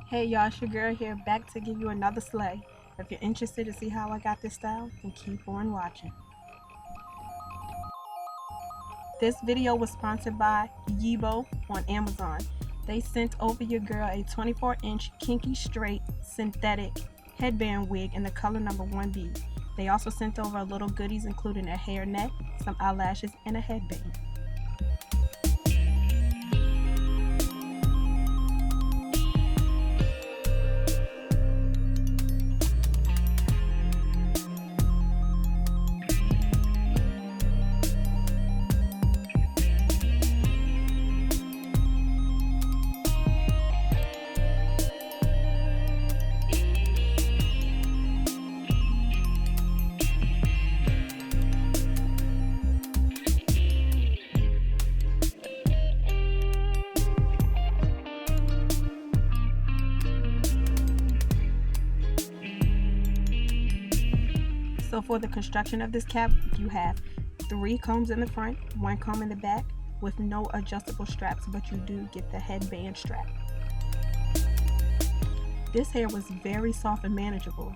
Hey y'all, it's your girl here, back to give you another slay. If you're interested to see how I got this style, then keep on watching. This video was sponsored by YEBO on Amazon. They sent over your girl a 24-inch Kinky Straight synthetic headband wig in the color number 1B. They also sent over little goodies including a hairnet, some eyelashes, and a headband. So for the construction of this cap, you have 3 combs in the front, 1 comb in the back with no adjustable straps, but you do get the headband strap. This hair was very soft and manageable.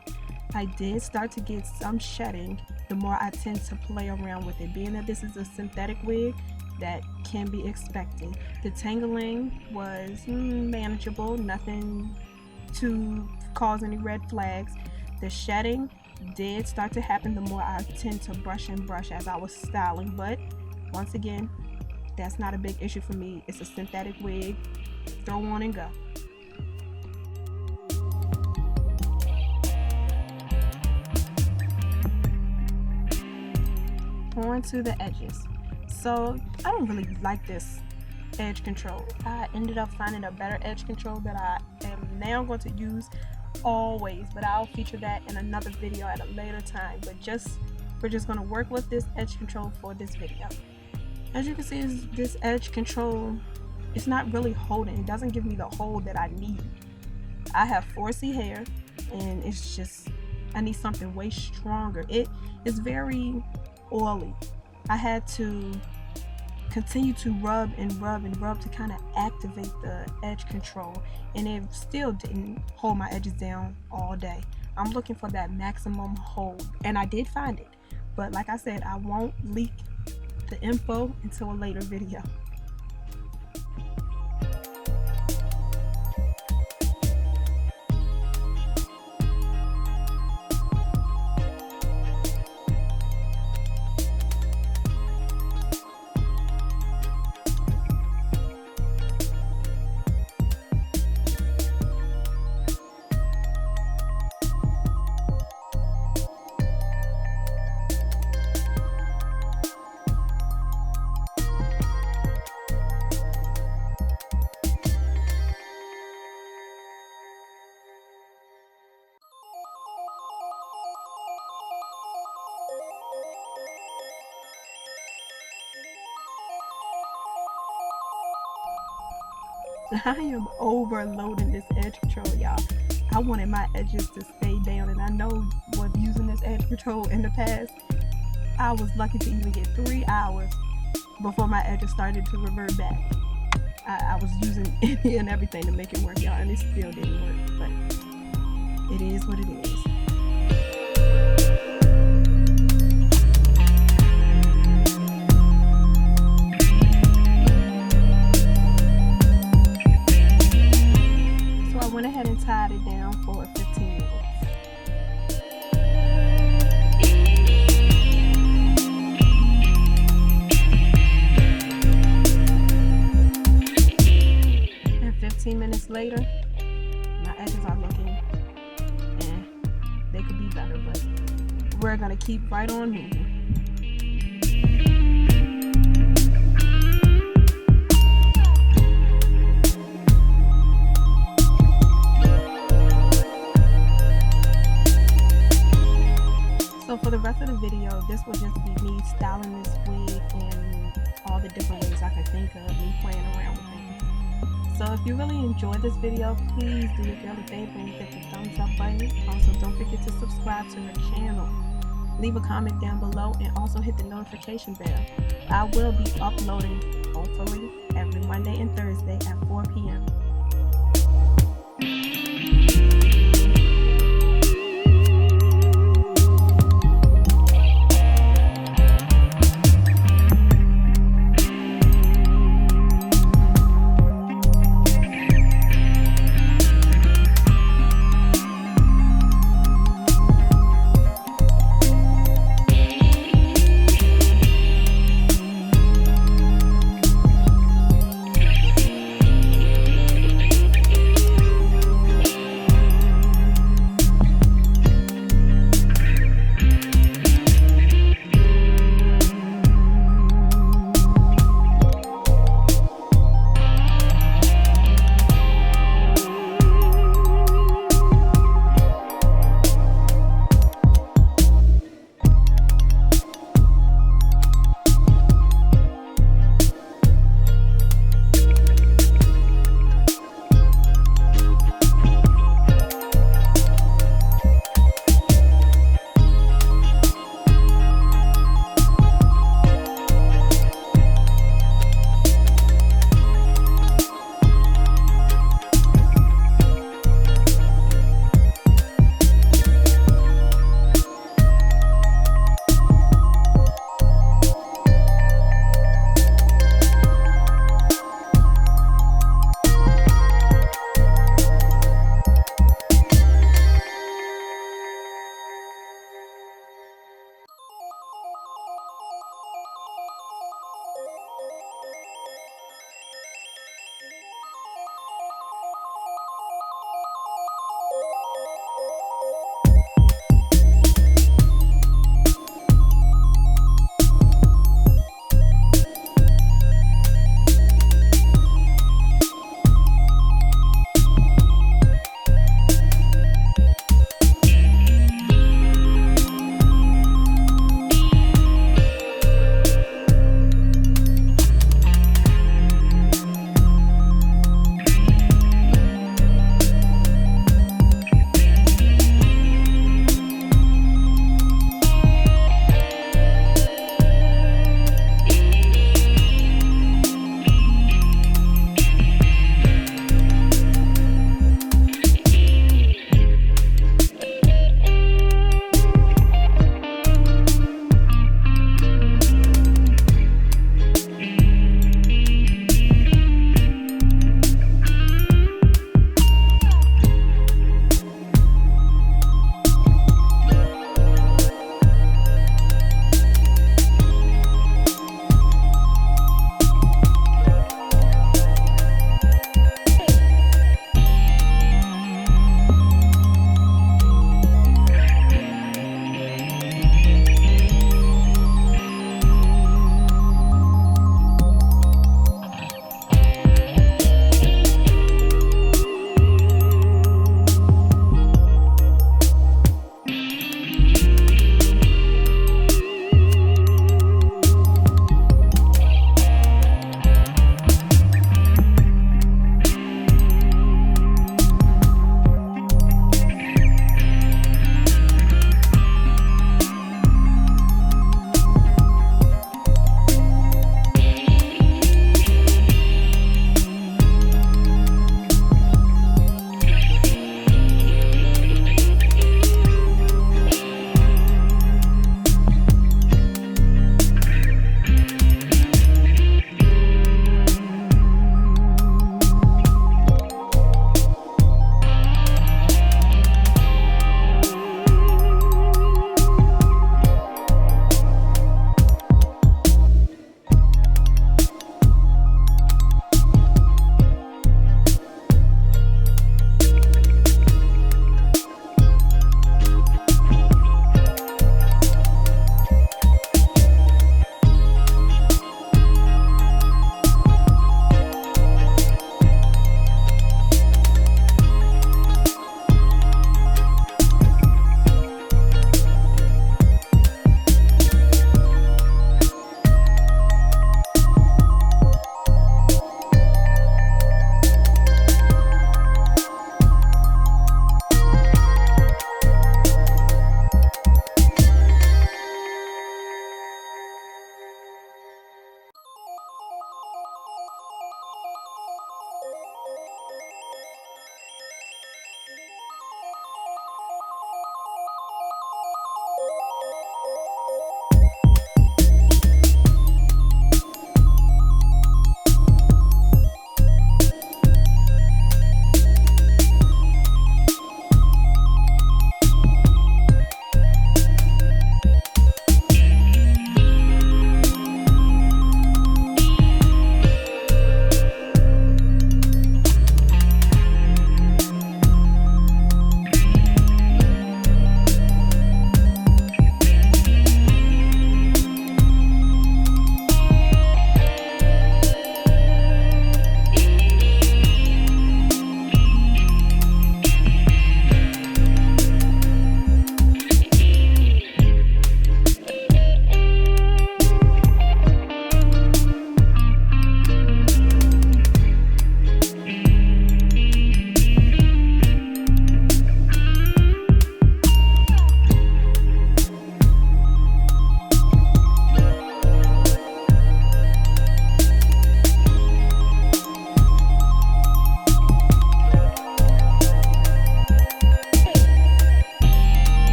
I did start to get some shedding the more I tend to play around with it. Being that this is a synthetic wig, that can be expected. The tangling was manageable, nothing to cause any red flags. The shedding did start to happen the more I tend to brush as I was styling, but once again, that's not a big issue for me. It's a synthetic wig, throw on and go. On to the edges. So I don't really like this edge control. I ended up finding a better edge control that I am now going to use always, but I'll feature that in another video at a later time. But we're just going to work with this edge control for this video. As you can see, this edge control, it's not really holding. It doesn't give me the hold that I need. I have 4C hair, and it's just, I need something way stronger. It is very oily. I had to continue to rub to kind of activate the edge control, and it still didn't hold my edges down all day. I'm looking for that maximum hold, and I did find it, but like I said, I won't leak the info until a later video. I am overloading this edge control, y'all. I wanted my edges to stay down, and I know with using this edge control in the past, I was lucky to even get 3 hours before my edges started to revert back. I was using any and everything to make it work, y'all, and it still didn't work, but it is what it is. Went ahead and tied it down for 15 minutes. And 15 minutes later, my edges are looking, they could be better, but we're gonna keep right on moving. So for the rest of the video, this will just be me styling this wig in all the different ways I can think of, me playing around with it. So if you really enjoyed this video, please do your girl a favor and hit the thumbs up button. Also, don't forget to subscribe to her channel. Leave a comment down below and also hit the notification bell. I will be uploading, hopefully, every Monday and Thursday at 4 p.m.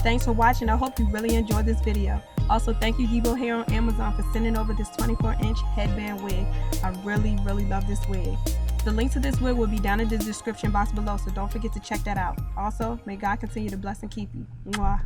Thanks for watching. I hope you really enjoyed this video. Also, thank you YEBO Hair on Amazon for sending over this 24-inch headband wig. I really love this wig. The link to this wig will be down in the description box below, so don't forget to check that out. Also, may God continue to bless and keep you. Mwah.